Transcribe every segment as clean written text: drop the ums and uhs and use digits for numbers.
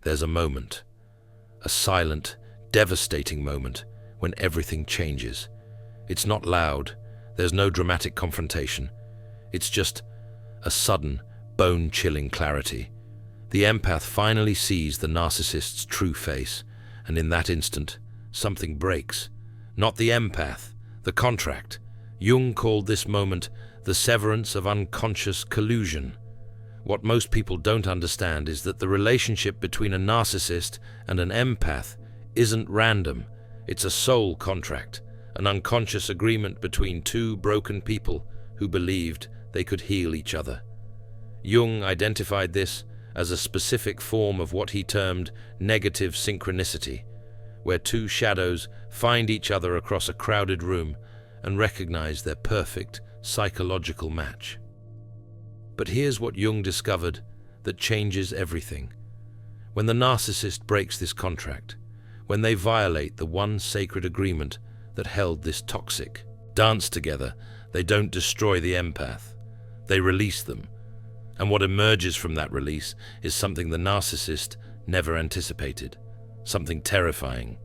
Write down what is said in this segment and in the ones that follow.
there's a moment, a silent, devastating moment when everything changes. It's not loud, there's no dramatic confrontation. It's just a sudden, bone-chilling clarity. The empath finally sees the narcissist's true face, and in that instant, something breaks. Not the empath, the contract. Jung called this moment the severance of unconscious collusion. What most people don't understand is that the relationship between a narcissist and an empath isn't random. It's a soul contract, an unconscious agreement between two broken people who believed they could heal each other. Jung identified this as a specific form of what he termed negative synchronicity, where two shadows find each other across a crowded room and recognize their perfect psychological match. But here's what Jung discovered that changes everything. When the narcissist breaks this contract, when they violate the one sacred agreement that held this toxic dance together, they don't destroy the empath, they release them. And what emerges from that release is something the narcissist never anticipated, something terrifying.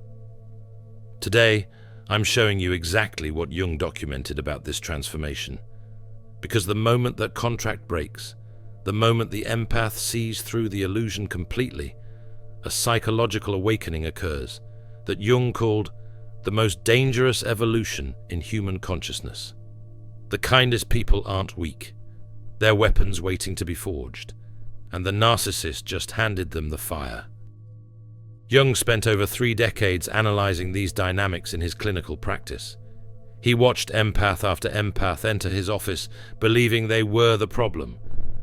Today, I'm showing you exactly what Jung documented about this transformation. Because the moment that contract breaks, the moment the empath sees through the illusion completely, a psychological awakening occurs that Jung called the most dangerous evolution in human consciousness. The kindest people aren't weak. They're weapons waiting to be forged, and the narcissist just handed them the fire. Jung spent over 3 decades analyzing these dynamics in his clinical practice. He watched empath after empath enter his office, believing they were the problem,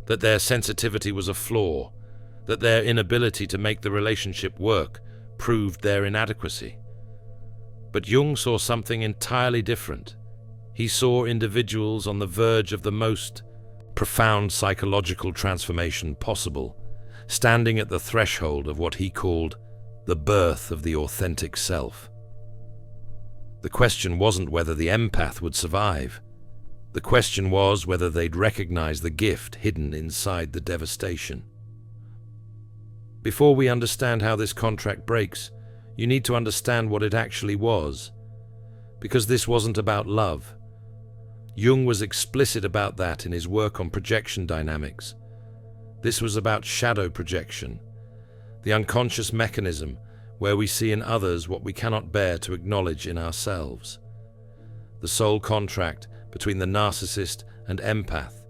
that their sensitivity was a flaw, that their inability to make the relationship work proved their inadequacy. But Jung saw something entirely different. He saw individuals on the verge of the most profound psychological transformation possible, standing at the threshold of what he called the birth of the authentic self. The question wasn't whether the empath would survive. The question was whether they'd recognize the gift hidden inside the devastation. Before we understand how this contract breaks, you need to understand what it actually was. Because this wasn't about love. Jung was explicit about that in his work on projection dynamics. This was about shadow projection, the unconscious mechanism where we see in others what we cannot bear to acknowledge in ourselves. The soul contract between the narcissist and empath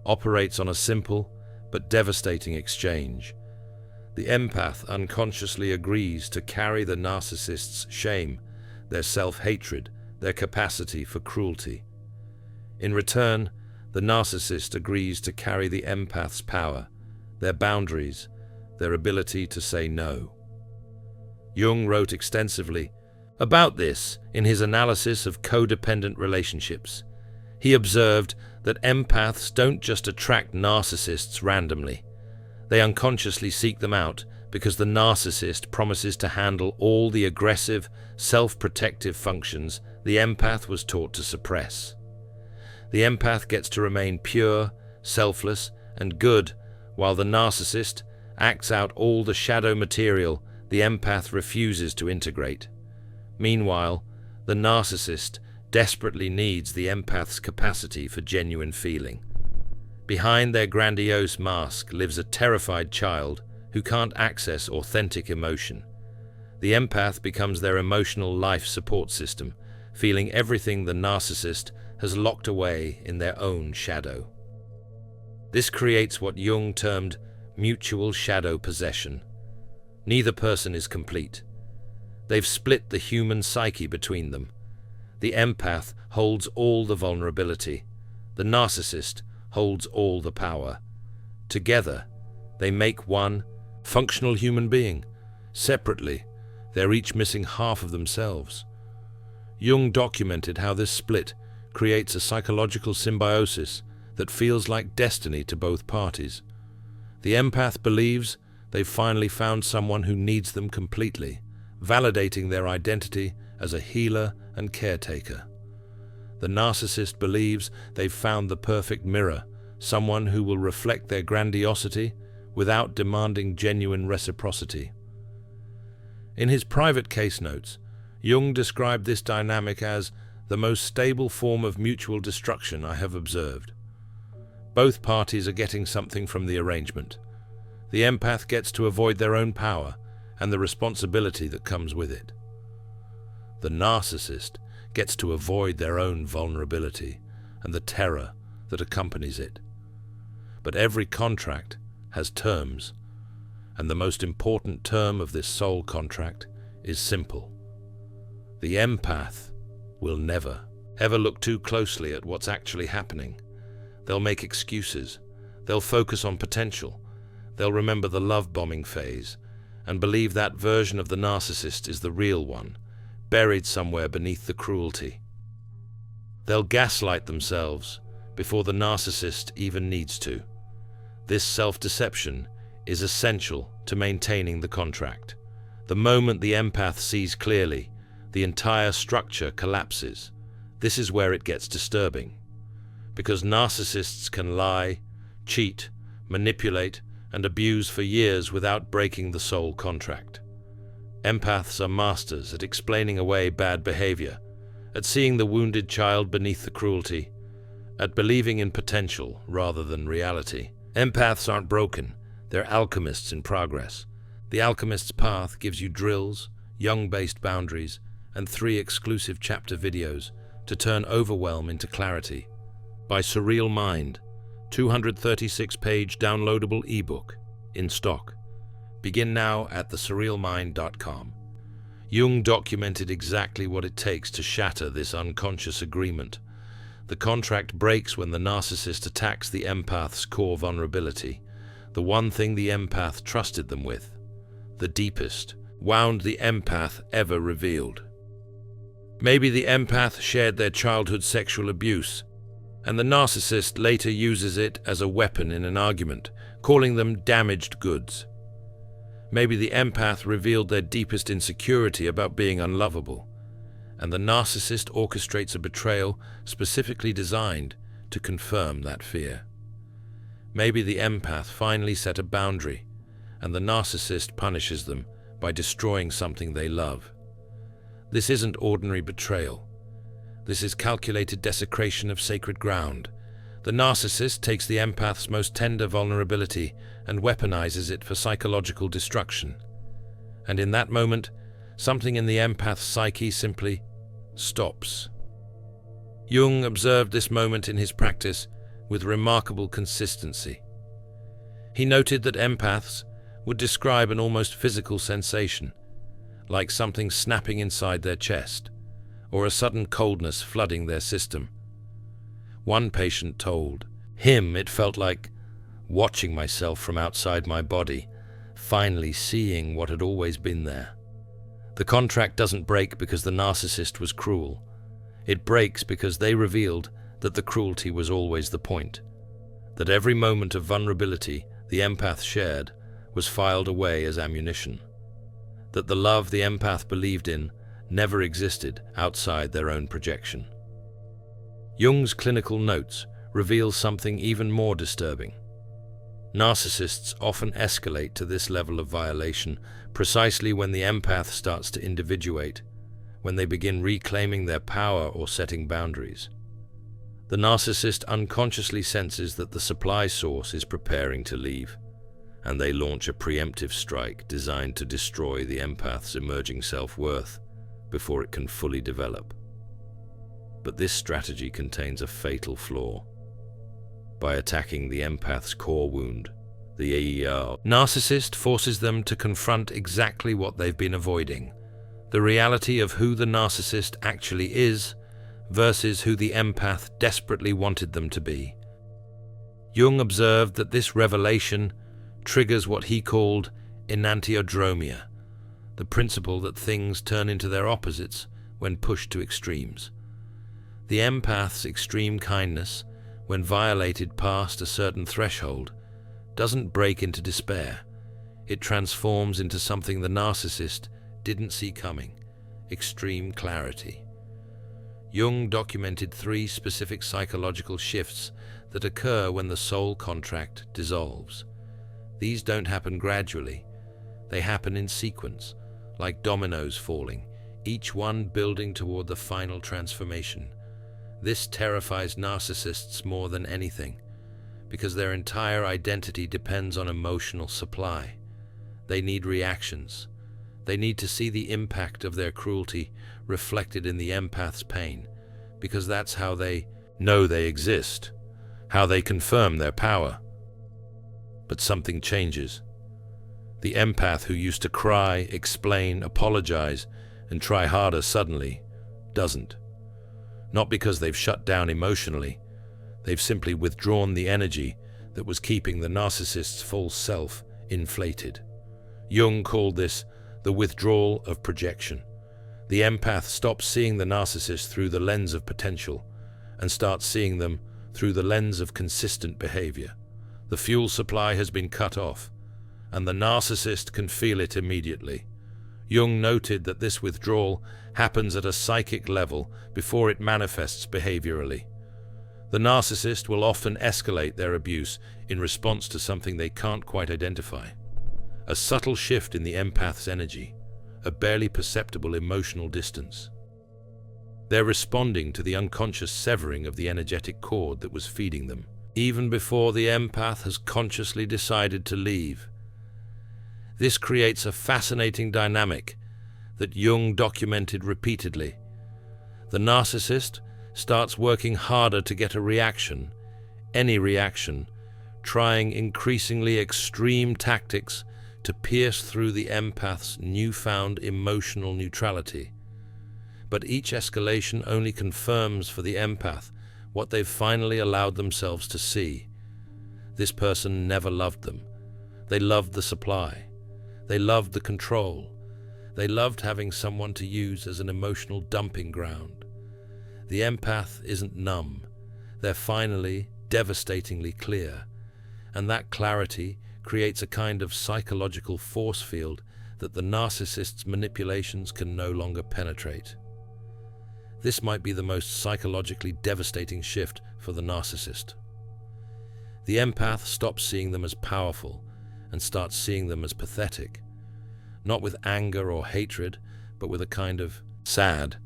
operates on a simple but devastating exchange. The empath unconsciously agrees to carry the narcissist's shame, their self-hatred, their capacity for cruelty. In return, the narcissist agrees to carry the empath's power, their boundaries, their ability to say no. Jung wrote extensively about this in his analysis of codependent relationships. He observed that empaths don't just attract narcissists randomly. They unconsciously seek them out because the narcissist promises to handle all the aggressive, self-protective functions the empath was taught to suppress. The empath gets to remain pure, selfless, and good, while the narcissist acts out all the shadow material the empath refuses to integrate. Meanwhile, the narcissist desperately needs the empath's capacity for genuine feeling. Behind their grandiose mask lives a terrified child who can't access authentic emotion. The empath becomes their emotional life support system, feeling everything the narcissist has locked away in their own shadow. This creates what Jung termed mutual shadow possession. Neither person is complete. They've split the human psyche between them. The empath holds all the vulnerability. The narcissist holds all the power. Together, they make one functional human being. Separately, they're each missing half of themselves. Jung documented how this split creates a psychological symbiosis that feels like destiny to both parties. The empath believes they've finally found someone who needs them completely, validating their identity as a healer and caretaker. The narcissist believes they've found the perfect mirror, someone who will reflect their grandiosity without demanding genuine reciprocity. In his private case notes, Jung described this dynamic as the most stable form of mutual destruction I have observed. Both parties are getting something from the arrangement. The empath gets to avoid their own power and the responsibility that comes with it. The narcissist gets to avoid their own vulnerability and the terror that accompanies it. But every contract has terms, and the most important term of this soul contract is simple. The empath will never, ever look too closely at what's actually happening. They'll make excuses. They'll focus on potential. They'll remember the love-bombing phase and believe that version of the narcissist is the real one, buried somewhere beneath the cruelty. They'll gaslight themselves before the narcissist even needs to. This self-deception is essential to maintaining the contract. The moment the empath sees clearly, the entire structure collapses. This is where it gets disturbing, because narcissists can lie, cheat, manipulate, and abuse for years without breaking the soul contract. Empaths are masters at explaining away bad behavior, at seeing the wounded child beneath the cruelty, at believing in potential rather than reality. Empaths aren't broken, they're alchemists in progress. The Alchemist's Path gives you drills, Jung-based boundaries, and 3 exclusive chapter videos to turn overwhelm into clarity. By Surreal Mind, 236-page downloadable ebook, in stock. Begin now at thesurrealmind.com. Jung documented exactly what it takes to shatter this unconscious agreement. The contract breaks when the narcissist attacks the empath's core vulnerability, the one thing the empath trusted them with, the deepest, wound the empath ever revealed. Maybe the empath shared their childhood sexual abuse, and the narcissist later uses it as a weapon in an argument, calling them damaged goods. Maybe the empath revealed their deepest insecurity about being unlovable, and the narcissist orchestrates a betrayal specifically designed to confirm that fear. Maybe the empath finally set a boundary, and the narcissist punishes them by destroying something they love. This isn't ordinary betrayal. This is calculated desecration of sacred ground. The narcissist takes the empath's most tender vulnerability and weaponizes it for psychological destruction. And in that moment, something in the empath's psyche simply stops. Jung observed this moment in his practice with remarkable consistency. He noted that empaths would describe an almost physical sensation, like something snapping inside their chest, or a sudden coldness flooding their system. One patient told him it felt like watching myself from outside my body, finally seeing what had always been there. The contract doesn't break because the narcissist was cruel. It breaks because they revealed that the cruelty was always the point, that every moment of vulnerability the empath shared was filed away as ammunition, that the love the empath believed in never existed outside their own projection. Jung's clinical notes reveal something even more disturbing. Narcissists often escalate to this level of violation precisely when the empath starts to individuate, when they begin reclaiming their power or setting boundaries. The narcissist unconsciously senses that the supply source is preparing to leave, and they launch a preemptive strike designed to destroy the empath's emerging self-worth before it can fully develop. But this strategy contains a fatal flaw. By attacking the empath's core wound, the AER, narcissist forces them to confront exactly what they've been avoiding, the reality of who the narcissist actually is versus who the empath desperately wanted them to be. Jung observed that this revelation triggers what he called enantiodromia, the principle that things turn into their opposites when pushed to extremes. The empath's extreme kindness, when violated past a certain threshold, doesn't break into despair. It transforms into something the narcissist didn't see coming: extreme clarity. Jung documented 3 specific psychological shifts that occur when the soul contract dissolves. These don't happen gradually. They happen in sequence, like dominoes falling, each one building toward the final transformation. This terrifies narcissists more than anything, because their entire identity depends on emotional supply. They need reactions. They need to see the impact of their cruelty reflected in the empath's pain, because that's how they know they exist, how they confirm their power. But something changes. The empath who used to cry, explain, apologize, and try harder suddenly doesn't. Not because they've shut down emotionally, they've simply withdrawn the energy that was keeping the narcissist's false self inflated. Jung called this the withdrawal of projection. The empath stops seeing the narcissist through the lens of potential and starts seeing them through the lens of consistent behavior. The fuel supply has been cut off, and the narcissist can feel it immediately. Jung noted that this withdrawal happens at a psychic level before it manifests behaviorally. The narcissist will often escalate their abuse in response to something they can't quite identify. A subtle shift in the empath's energy, a barely perceptible emotional distance. They're responding to the unconscious severing of the energetic cord that was feeding them, even before the empath has consciously decided to leave. This creates a fascinating dynamic that Jung documented repeatedly. The narcissist starts working harder to get a reaction, any reaction, trying increasingly extreme tactics to pierce through the empath's newfound emotional neutrality. But each escalation only confirms for the empath what they've finally allowed themselves to see. This person never loved them. They loved the supply. They loved the control. They loved having someone to use as an emotional dumping ground. The empath isn't numb. They're finally, devastatingly clear. And that clarity creates a kind of psychological force field that the narcissist's manipulations can no longer penetrate. This might be the most psychologically devastating shift for the narcissist. The empath stops seeing them as powerful and starts seeing them as pathetic, not with anger or hatred, but with a kind of sad,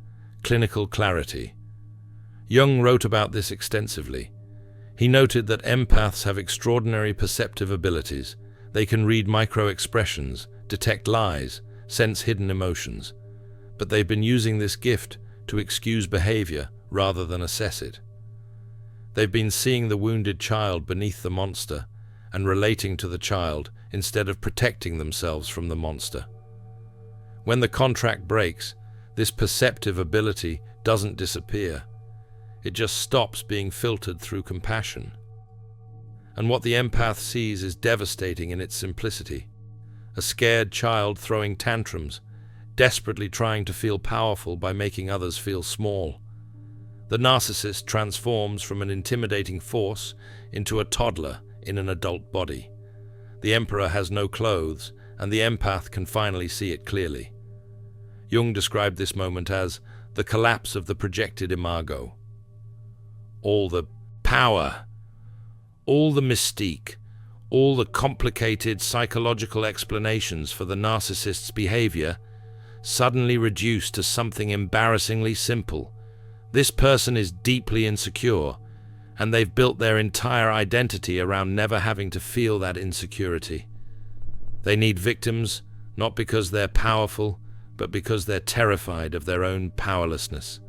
clinical clarity. Jung wrote about this extensively. He noted that empaths have extraordinary perceptive abilities. They can read micro-expressions, detect lies, sense hidden emotions. But they've been using this gift to excuse behavior rather than assess it. They've been seeing the wounded child beneath the monster and relating to the child instead of protecting themselves from the monster. When the contract breaks, this perceptive ability doesn't disappear. It just stops being filtered through compassion. And what the empath sees is devastating in its simplicity. A scared child throwing tantrums, desperately trying to feel powerful by making others feel small. The narcissist transforms from an intimidating force into a toddler in an adult body. The emperor has no clothes, and the empath can finally see it clearly. Jung described this moment as the collapse of the projected imago. All the power, all the mystique, all the complicated psychological explanations for the narcissist's behavior suddenly reduced to something embarrassingly simple. This person is deeply insecure, and they've built their entire identity around never having to feel that insecurity. They need victims, not because they're powerful, but because they're terrified of their own powerlessness.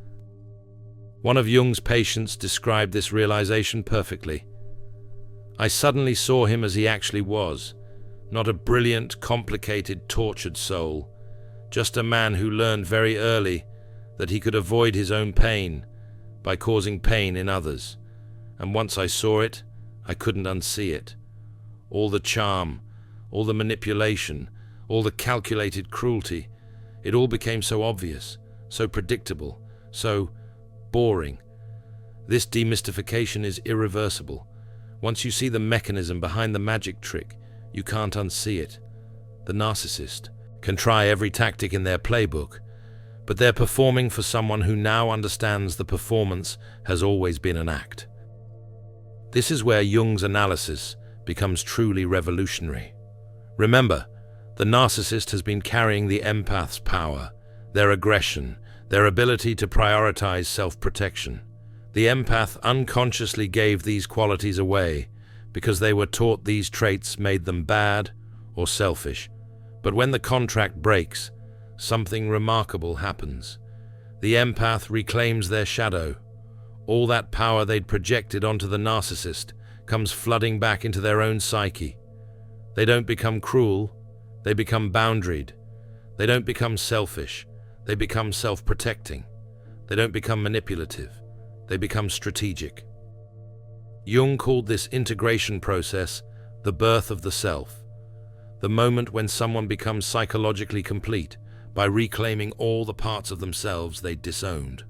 One of Jung's patients described this realization perfectly. I suddenly saw him as he actually was, not a brilliant, complicated, tortured soul, just a man who learned very early that he could avoid his own pain by causing pain in others. And once I saw it, I couldn't unsee it. All the charm, all the manipulation, all the calculated cruelty, it all became so obvious, so predictable, so boring. This demystification is irreversible. Once you see the mechanism behind the magic trick, you can't unsee it. The narcissist can try every tactic in their playbook, but they're performing for someone who now understands the performance has always been an act. This is where Jung's analysis becomes truly revolutionary. Remember, the narcissist has been carrying the empath's power, their aggression, their ability to prioritize self-protection. The empath unconsciously gave these qualities away because they were taught these traits made them bad or selfish. But when the contract breaks, something remarkable happens. The empath reclaims their shadow. All that power they'd projected onto the narcissist comes flooding back into their own psyche. They don't become cruel, they become boundaried. They don't become selfish, they become self-protecting. They don't become manipulative, they become strategic. Jung called this integration process the birth of the self, the moment when someone becomes psychologically complete by reclaiming all the parts of themselves they'd disowned.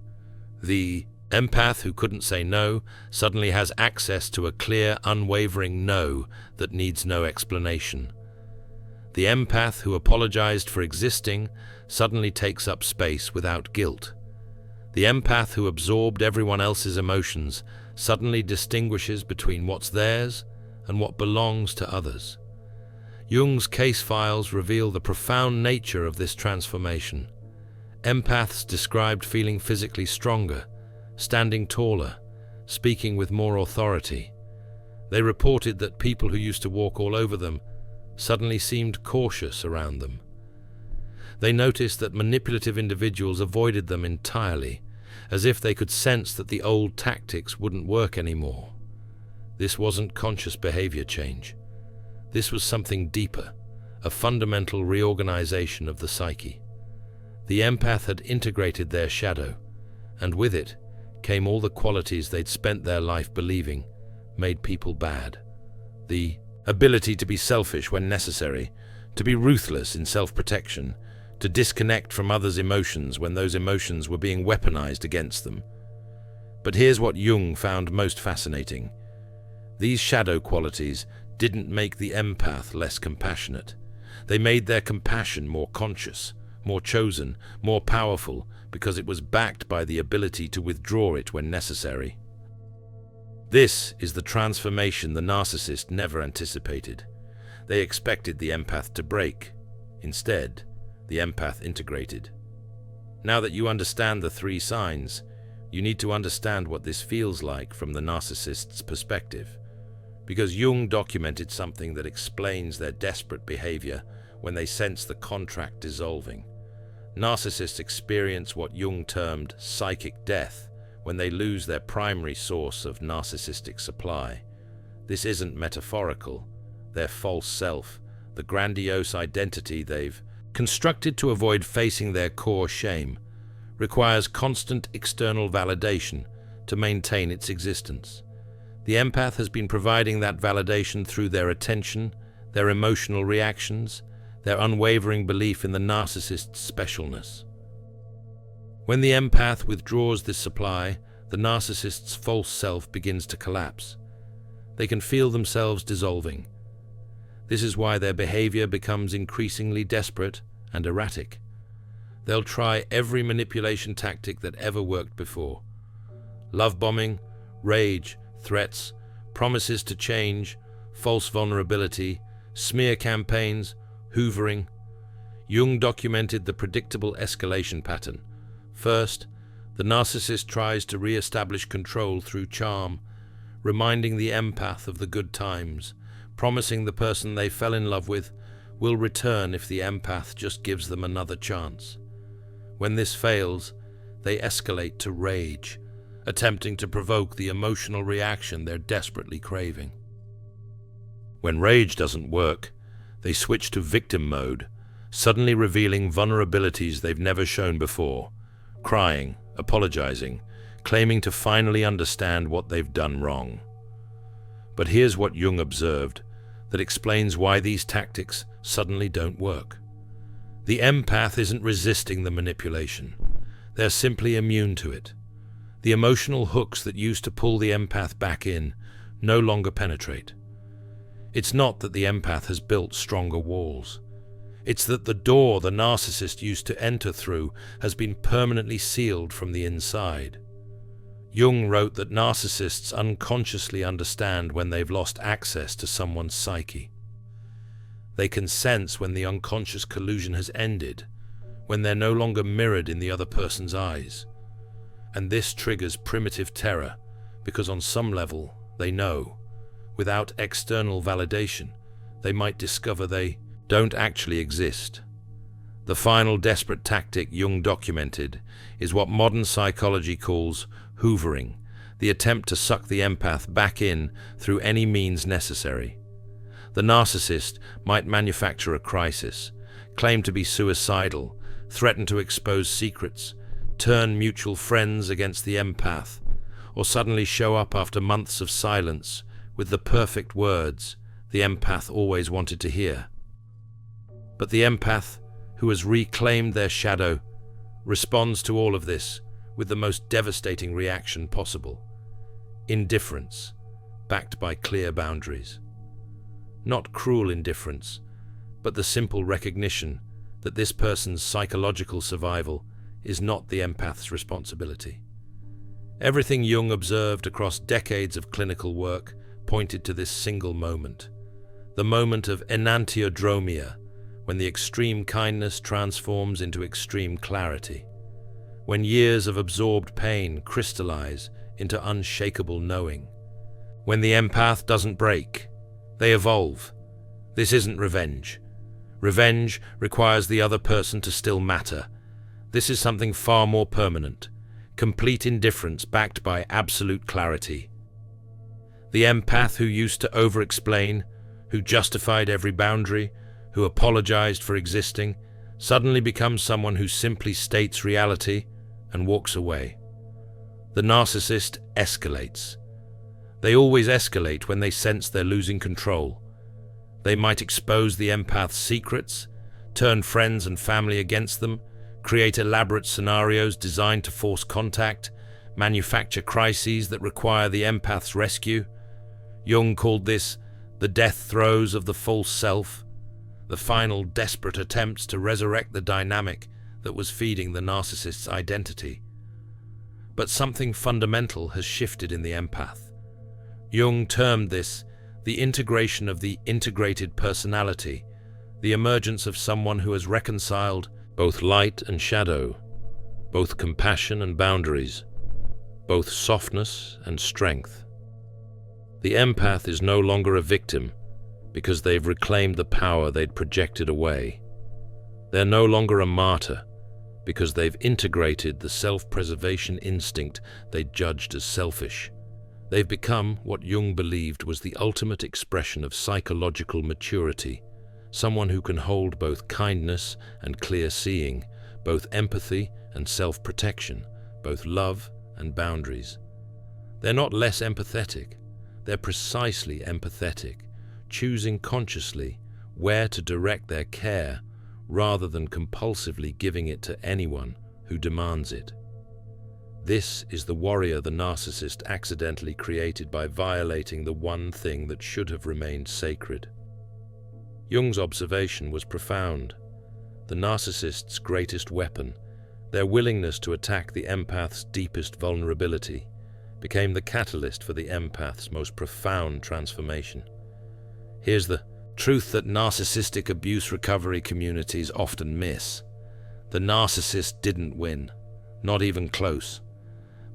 The empath who couldn't say no suddenly has access to a clear, unwavering no that needs no explanation. The empath who apologized for existing suddenly takes up space without guilt. The empath who absorbed everyone else's emotions suddenly distinguishes between what's theirs and what belongs to others. Jung's case files reveal the profound nature of this transformation. Empaths described feeling physically stronger, standing taller, speaking with more authority. They reported that people who used to walk all over them suddenly seemed cautious around them. They noticed that manipulative individuals avoided them entirely, as if they could sense that the old tactics wouldn't work anymore. This wasn't conscious behavior change. This was something deeper, a fundamental reorganization of the psyche. The empath had integrated their shadow, and with it came all the qualities they'd spent their life believing made people bad. The ability to be selfish when necessary, to be ruthless in self-protection, to disconnect from others' emotions when those emotions were being weaponized against them. But here's what Jung found most fascinating. These shadow qualities didn't make the empath less compassionate. They made their compassion more conscious, more chosen, more powerful, because it was backed by the ability to withdraw it when necessary. This is the transformation the narcissist never anticipated. They expected the empath to break. Instead, the empath integrated. Now that you understand the 3 signs, you need to understand what this feels like from the narcissist's perspective. Because Jung documented something that explains their desperate behavior when they sense the contract dissolving. Narcissists experience what Jung termed psychic death when they lose their primary source of narcissistic supply. This isn't metaphorical. Their false self, the grandiose identity they've constructed to avoid facing their core shame, requires constant external validation to maintain its existence. The empath has been providing that validation through their attention, their emotional reactions, their unwavering belief in the narcissist's specialness. When the empath withdraws this supply, the narcissist's false self begins to collapse. They can feel themselves dissolving. This is why their behavior becomes increasingly desperate and erratic. They'll try every manipulation tactic that ever worked before. Love bombing, rage, threats, promises to change, false vulnerability, smear campaigns, hoovering. Jung documented the predictable escalation pattern. First, the narcissist tries to re-establish control through charm, reminding the empath of the good times, promising the person they fell in love with will return if the empath just gives them another chance. When this fails, they escalate to rage, attempting to provoke the emotional reaction they're desperately craving. When rage doesn't work, they switch to victim mode, suddenly revealing vulnerabilities they've never shown before, crying, apologizing, claiming to finally understand what they've done wrong. But here's what Jung observed that explains why these tactics suddenly don't work. The empath isn't resisting the manipulation. They're simply immune to it. The emotional hooks that used to pull the empath back in no longer penetrate. It's not that the empath has built stronger walls. It's that the door the narcissist used to enter through has been permanently sealed from the inside. Jung wrote that narcissists unconsciously understand when they've lost access to someone's psyche. They can sense when the unconscious collusion has ended, when they're no longer mirrored in the other person's eyes. And this triggers primitive terror, because on some level, they know, without external validation, they might discover they don't actually exist. The final desperate tactic Jung documented is what modern psychology calls hoovering, the attempt to suck the empath back in through any means necessary. The narcissist might manufacture a crisis, claim to be suicidal, threaten to expose secrets, turn mutual friends against the empath, or suddenly show up after months of silence with the perfect words the empath always wanted to hear. But the empath, who has reclaimed their shadow, responds to all of this with the most devastating reaction possible: indifference, backed by clear boundaries. Not cruel indifference, but the simple recognition that this person's psychological survival is not the empath's responsibility. Everything Jung observed across decades of clinical work pointed to this single moment, the moment of enantiodromia, when the extreme kindness transforms into extreme clarity, when years of absorbed pain crystallize into unshakable knowing. When the empath doesn't break, they evolve. This isn't revenge. Revenge requires the other person to still matter. This is something far more permanent, complete indifference backed by absolute clarity. The empath who used to over-explain, who justified every boundary, who apologized for existing, suddenly becomes someone who simply states reality and walks away. The narcissist escalates. They always escalate when they sense they're losing control. They might expose the empath's secrets, turn friends and family against them, create elaborate scenarios designed to force contact, manufacture crises that require the empath's rescue. Jung called this the death throes of the false self, the final desperate attempts to resurrect the dynamic that was feeding the narcissist's identity. But something fundamental has shifted in the empath. Jung termed this the integration of the integrated personality, the emergence of someone who has reconciled both light and shadow, both compassion and boundaries, both softness and strength. The empath is no longer a victim because they've reclaimed the power they'd projected away. They're no longer a martyr because they've integrated the self-preservation instinct they'd judged as selfish. They've become what Jung believed was the ultimate expression of psychological maturity, someone who can hold both kindness and clear seeing, both empathy and self-protection, both love and boundaries. They're not less empathetic, they're precisely empathetic, choosing consciously where to direct their care rather than compulsively giving it to anyone who demands it. This is the warrior the narcissist accidentally created by violating the one thing that should have remained sacred. Jung's observation was profound. The narcissist's greatest weapon, their willingness to attack the empath's deepest vulnerability, became the catalyst for the empath's most profound transformation. Here's the truth that narcissistic abuse recovery communities often miss. The narcissist didn't win, not even close.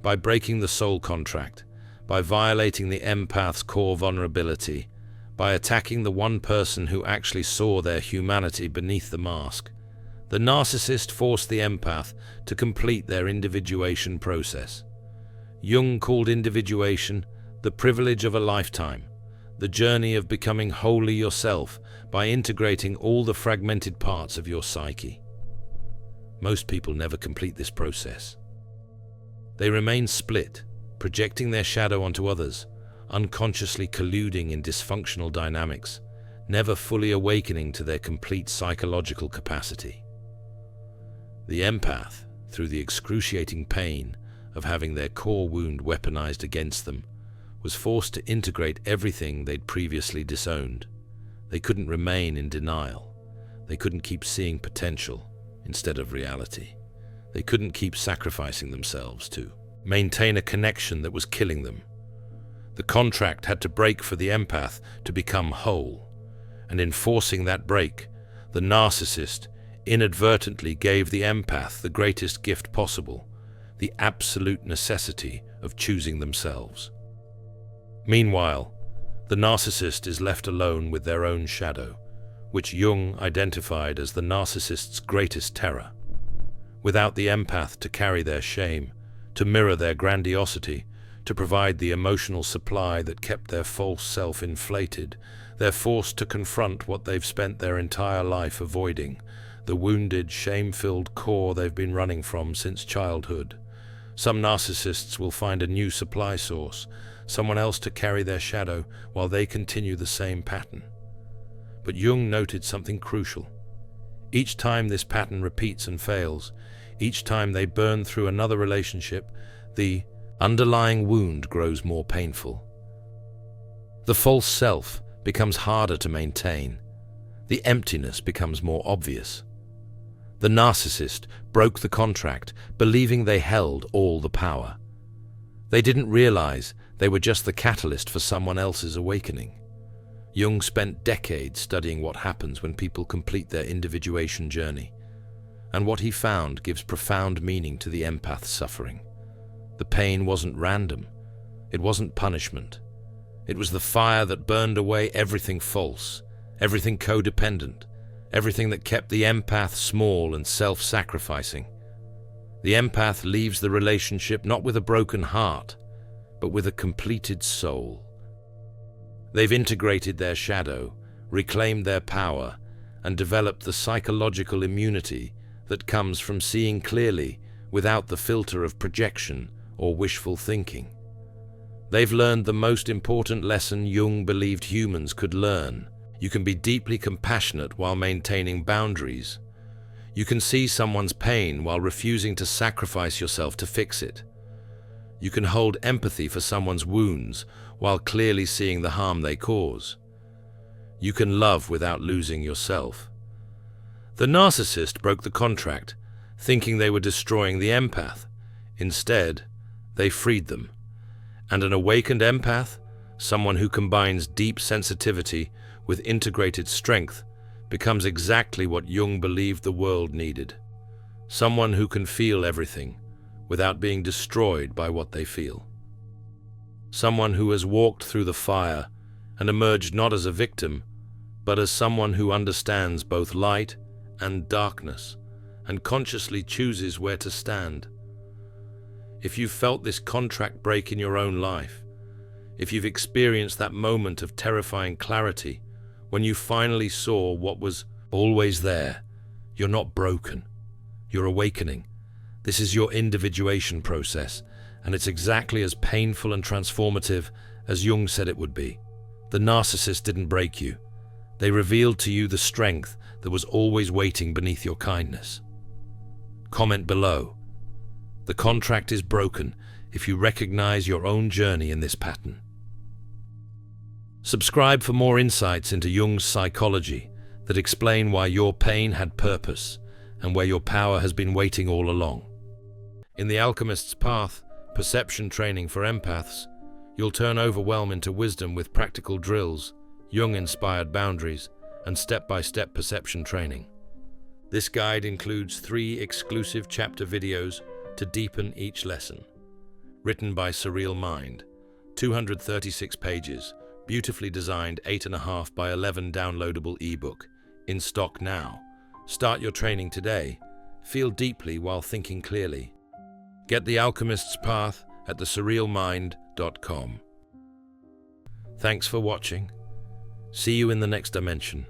By breaking the soul contract, by violating the empath's core vulnerability, by attacking the one person who actually saw their humanity beneath the mask, the narcissist forced the empath to complete their individuation process. Jung called individuation the privilege of a lifetime, the journey of becoming wholly yourself by integrating all the fragmented parts of your psyche. Most people never complete this process. They remain split, projecting their shadow onto others, unconsciously colluding in dysfunctional dynamics, never fully awakening to their complete psychological capacity. The empath, through the excruciating pain of having their core wound weaponized against them, was forced to integrate everything they'd previously disowned. They couldn't remain in denial. They couldn't keep seeing potential instead of reality. They couldn't keep sacrificing themselves to maintain a connection that was killing them. The contract had to break for the empath to become whole, and in forcing that break, the narcissist inadvertently gave the empath the greatest gift possible, the absolute necessity of choosing themselves. Meanwhile, the narcissist is left alone with their own shadow, which Jung identified as the narcissist's greatest terror. Without the empath to carry their shame, to mirror their grandiosity, to provide the emotional supply that kept their false self inflated, they're forced to confront what they've spent their entire life avoiding, the wounded, shame-filled core they've been running from since childhood. Some narcissists will find a new supply source, someone else to carry their shadow while they continue the same pattern. But Jung noted something crucial. Each time this pattern repeats and fails, each time they burn through another relationship, the underlying wound grows more painful. The false self becomes harder to maintain. The emptiness becomes more obvious. The narcissist broke the contract, believing they held all the power. They didn't realize they were just the catalyst for someone else's awakening. Jung spent decades studying what happens when people complete their individuation journey, and what he found gives profound meaning to the empath's suffering. The pain wasn't random. It wasn't punishment. It was the fire that burned away everything false, everything codependent, everything that kept the empath small and self-sacrificing. The empath leaves the relationship not with a broken heart, but with a completed soul. They've integrated their shadow, reclaimed their power, and developed the psychological immunity that comes from seeing clearly without the filter of projection or wishful thinking. They've learned the most important lesson Jung believed humans could learn. You can be deeply compassionate while maintaining boundaries. You can see someone's pain while refusing to sacrifice yourself to fix it. You can hold empathy for someone's wounds while clearly seeing the harm they cause. You can love without losing yourself. The narcissist broke the contract, thinking they were destroying the empath. Instead, they freed them. And an awakened empath, someone who combines deep sensitivity with integrated strength, becomes exactly what Jung believed the world needed. Someone who can feel everything without being destroyed by what they feel. Someone who has walked through the fire and emerged not as a victim, but as someone who understands both light and darkness and consciously chooses where to stand. If you've felt this contract break in your own life, if you've experienced that moment of terrifying clarity when you finally saw what was always there, you're not broken. You're awakening. This is your individuation process, and it's exactly as painful and transformative as Jung said it would be. The narcissist didn't break you. They revealed to you the strength that was always waiting beneath your kindness. Comment below. The contract is broken if you recognize your own journey in this pattern. Subscribe for more insights into Jung's psychology that explain why your pain had purpose and where your power has been waiting all along. In The Alchemist's Path, perception training for empaths, you'll turn overwhelm into wisdom with practical drills, Jung-inspired boundaries, and step-by-step perception training. This guide includes 3 exclusive chapter videos to deepen each lesson. Written by Surreal Mind, 236 pages, beautifully designed 8.5 by 11 downloadable ebook, in stock now. Start your training today. Feel deeply while thinking clearly. Get The Alchemist's Path at thesurrealmind.com. Thanks for watching. See you in the next dimension.